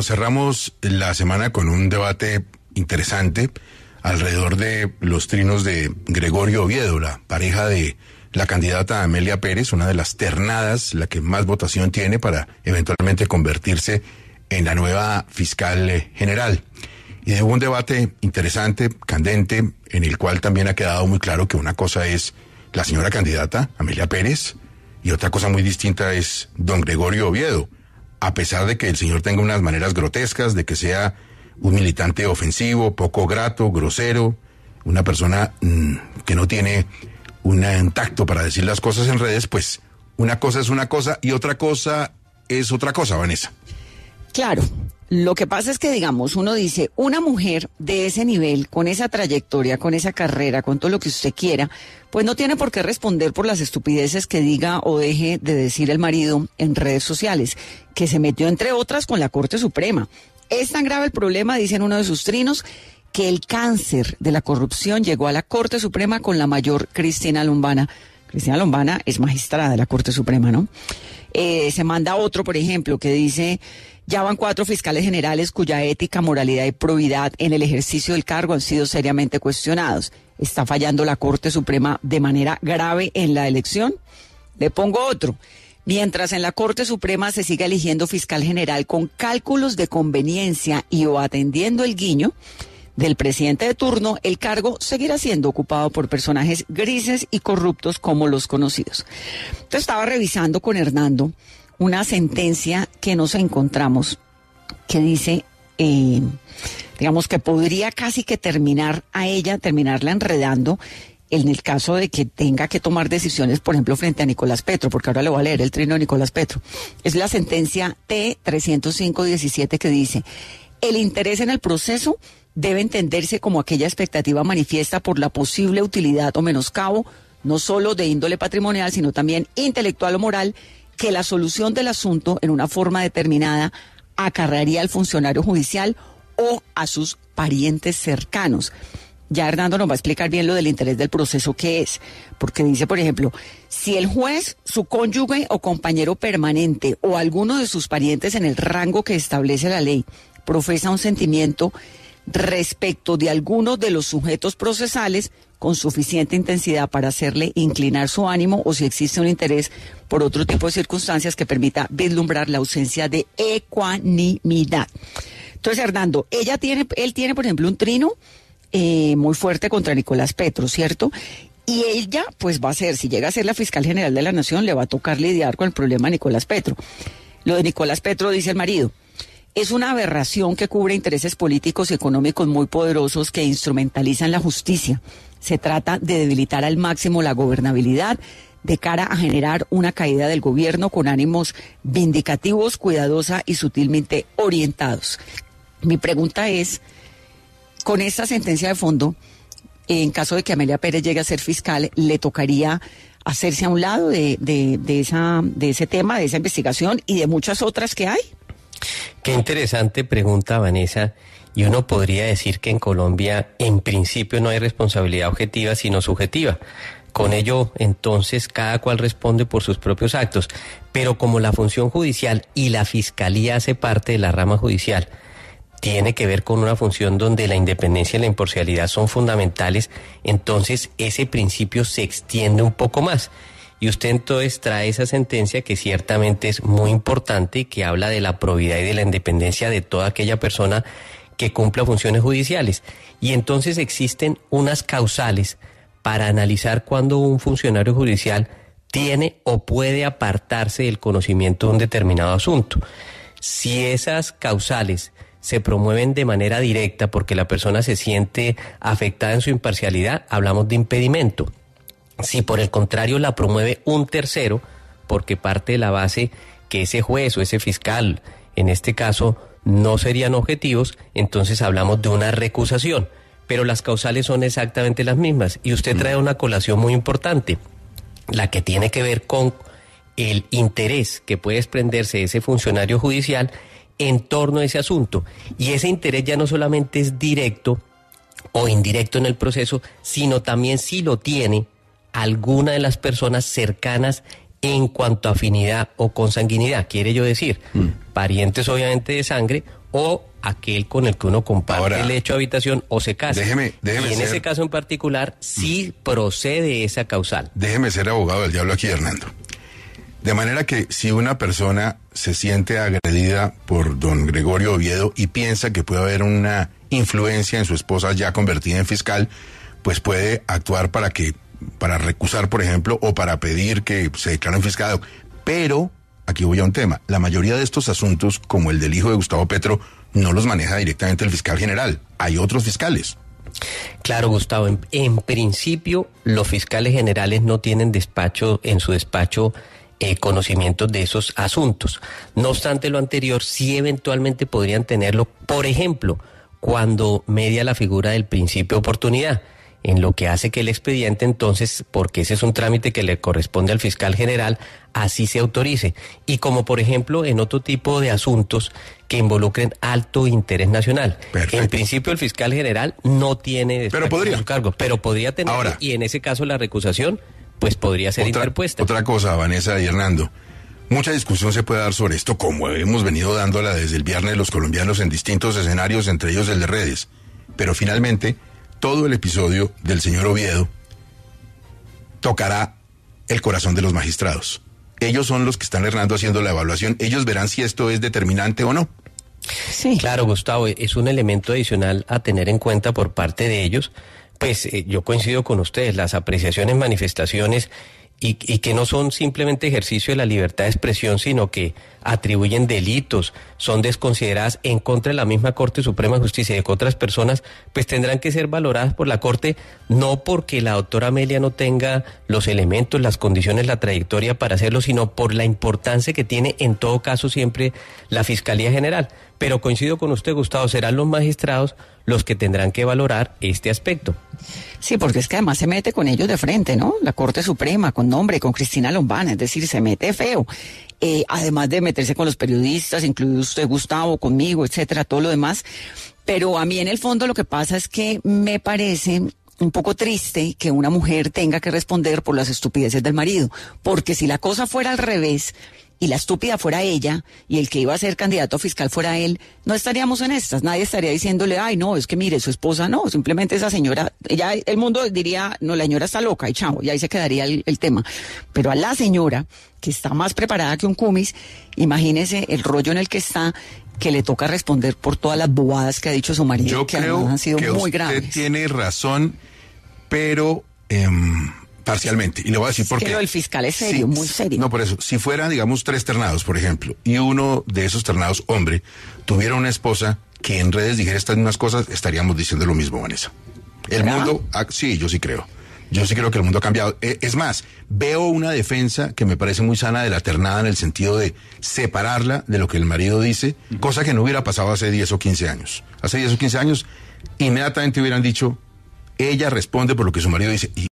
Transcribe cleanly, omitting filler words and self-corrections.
Cerramos la semana con un debate interesante alrededor de los trinos de Gregorio Oviedo, la pareja de la candidata Amelia Pérez, una de las ternadas, la que más votación tiene para eventualmente convertirse en la nueva fiscal general. Y hubo un debate interesante, candente, en el cual también ha quedado muy claro que una cosa es la señora candidata Amelia Pérez y otra cosa muy distinta es don Gregorio Oviedo. A pesar de que el señor tenga unas maneras grotescas, de que sea un militante ofensivo, poco grato, grosero, una persona que no tiene un tacto para decir las cosas en redes, pues una cosa es una cosa y otra cosa es otra cosa, Vanessa. Claro, lo que pasa es que, digamos, uno dice, una mujer de ese nivel, con esa trayectoria, con esa carrera, con todo lo que usted quiera, pues no tiene por qué responder por las estupideces que diga o deje de decir el marido en redes sociales, que se metió, entre otras, con la Corte Suprema. Es tan grave el problema, dice en uno de sus trinos, que el cáncer de la corrupción llegó a la Corte Suprema con la mayor Cristina Lombana. Cristina Lombana es magistrada de la Corte Suprema, ¿no? Se manda otro, por ejemplo, que dice, ya van 4 fiscales generales cuya ética, moralidad y probidad en el ejercicio del cargo han sido seriamente cuestionados. ¿Está fallando la Corte Suprema de manera grave en la elección? Le pongo otro. Mientras en la Corte Suprema se siga eligiendo fiscal general con cálculos de conveniencia y o atendiendo el guiño del presidente de turno, el cargo seguirá siendo ocupado por personajes grises y corruptos como los conocidos. Entonces estaba revisando con Hernando una sentencia que nos encontramos que dice, digamos que podría casi que terminarla enredando en el caso de que tenga que tomar decisiones, por ejemplo, frente a Nicolás Petro, porque ahora le voy a leer el trino de Nicolás Petro. Es la sentencia T-305-17 que dice, el interés en el proceso debe entenderse como aquella expectativa manifiesta por la posible utilidad o menoscabo, no solo de índole patrimonial, sino también intelectual o moral, que la solución del asunto en una forma determinada acarrearía al funcionario judicial o a sus parientes cercanos. Ya Hernando nos va a explicar bien lo del interés del proceso que es, porque dice, por ejemplo, si el juez, su cónyuge o compañero permanente o alguno de sus parientes en el rango que establece la ley profesa un sentimiento respecto de alguno de los sujetos procesales con suficiente intensidad para hacerle inclinar su ánimo o si existe un interés por otro tipo de circunstancias que permita vislumbrar la ausencia de ecuanimidad. Entonces, Hernando, él tiene, por ejemplo, un trino muy fuerte contra Nicolás Petro, ¿cierto? Y ella, pues va a ser, si llega a ser la fiscal general de la Nación, le va a tocar lidiar con el problema de Nicolás Petro. Lo de Nicolás Petro, dice el marido, es una aberración que cubre intereses políticos y económicos muy poderosos que instrumentalizan la justicia. Se trata de debilitar al máximo la gobernabilidad de cara a generar una caída del gobierno con ánimos vindicativos, cuidadosa y sutilmente orientados. Mi pregunta es, con esta sentencia de fondo, en caso de que Amelia Pérez llegue a ser fiscal, ¿le tocaría hacerse a un lado de ese tema, de esa investigación y de muchas otras que hay? Qué interesante pregunta, Vanessa. Y uno podría decir que en Colombia, en principio, no hay responsabilidad objetiva, sino subjetiva. Con ello, entonces, cada cual responde por sus propios actos. Pero como la función judicial y la fiscalía hace parte de la rama judicial, tiene que ver con una función donde la independencia y la imparcialidad son fundamentales, entonces ese principio se extiende un poco más. Y usted entonces trae esa sentencia que ciertamente es muy importante y que habla de la probidad y de la independencia de toda aquella persona que cumpla funciones judiciales. Y entonces existen unas causales para analizar cuándo un funcionario judicial tiene o puede apartarse del conocimiento de un determinado asunto. Si esas causales se promueven de manera directa porque la persona se siente afectada en su imparcialidad, hablamos de impedimento. Si por el contrario la promueve un tercero, porque parte de la base que ese juez o ese fiscal, en este caso, no serían objetivos, entonces hablamos de una recusación. Pero las causales son exactamente las mismas. Y usted trae una colación muy importante, la que tiene que ver con el interés que puede desprenderse de ese funcionario judicial en torno a ese asunto. Y ese interés ya no solamente es directo o indirecto en el proceso, sino también si lo tiene alguna de las personas cercanas en cuanto a afinidad o consanguinidad. Quiere yo decir, parientes obviamente de sangre o aquel con el que uno comparte Ahora, el hecho de habitación o se casa. déjeme y en ser- ese caso en particular sí procede esa causal. Déjeme ser abogado del diablo aquí, Hernando. De manera que si una persona se siente agredida por don Gregorio Oviedo y piensa que puede haber una influencia en su esposa ya convertida en fiscal, pues puede actuar para recusar, por ejemplo, o para pedir que se declare un fiscal. Pero, aquí voy a un tema, la mayoría de estos asuntos, como el del hijo de Gustavo Petro, no los maneja directamente el fiscal general. Hay otros fiscales. Claro, Gustavo, en principio los fiscales generales no tienen en su despacho conocimientos de esos asuntos. No obstante lo anterior, sí eventualmente podrían tenerlo, por ejemplo, cuando media la figura del principio de oportunidad, en lo que hace que el expediente entonces, porque ese es un trámite que le corresponde al fiscal general, así se autorice. Y como por ejemplo en otro tipo de asuntos que involucren alto interés nacional. Perfecto. En principio el fiscal general no tiene despacho podría. en su cargo, pero podría tenerlo. Ahora. Y en ese caso la recusación pues podría ser interpuesta. Otra cosa, Vanessa y Hernando. Mucha discusión se puede dar sobre esto, como hemos venido dándola desde el viernes los colombianos en distintos escenarios, entre ellos el de redes. Pero finalmente, todo el episodio del señor Oviedo tocará el corazón de los magistrados. Ellos son los que están, Hernando, haciendo la evaluación. Ellos verán si esto es determinante o no. Sí. Claro, Gustavo, es un elemento adicional a tener en cuenta por parte de ellos. Pues yo coincido con ustedes, las apreciaciones, manifestaciones y que no son simplemente ejercicio de la libertad de expresión, sino que atribuyen delitos, son desconsideradas en contra de la misma Corte Suprema de Justicia y de otras personas, pues tendrán que ser valoradas por la Corte, no porque la doctora Amelia no tenga los elementos, las condiciones, la trayectoria para hacerlo, sino por la importancia que tiene en todo caso siempre la Fiscalía General. Pero coincido con usted, Gustavo, serán los magistrados los que tendrán que valorar este aspecto. Sí, porque es que además se mete con ellos de frente, ¿no? La Corte Suprema, con nombre, con Cristina Lombana, es decir, se mete feo. Además de meterse con los periodistas, incluido usted, Gustavo, conmigo, etcétera, todo lo demás. Pero a mí en el fondo lo que pasa es que me parece un poco triste que una mujer tenga que responder por las estupideces del marido. Porque si la cosa fuera al revés y la estúpida fuera ella y el que iba a ser candidato a fiscal fuera él, no estaríamos en estas. Nadie estaría diciéndole, ay, no, es que mire, su esposa no, simplemente esa señora, ya el mundo diría, no, la señora está loca y chao, y ahí se quedaría el tema. Pero a la señora, que está más preparada que un cumis, imagínese el rollo en el que está, que le toca responder por todas las bobadas que ha dicho su marido, Yo que creo además han sido que muy usted graves. tiene razón, pero parcialmente. Y le voy a decir por que qué. lo del fiscal es serio, muy serio. No, por eso. Si fueran, digamos, 3 ternados, por ejemplo, y uno de esos ternados, hombre, tuviera una esposa que en redes dijera estas mismas cosas, estaríamos diciendo lo mismo, Vanessa. El ¿Verdad? mundo, sí, yo sí creo. Yo sí creo que el mundo ha cambiado. Es más, veo una defensa que me parece muy sana de la ternada en el sentido de separarla de lo que el marido dice, cosa que no hubiera pasado hace 10 o 15 años. Hace 10 o 15 años, inmediatamente hubieran dicho, ella responde por lo que su marido dice. Y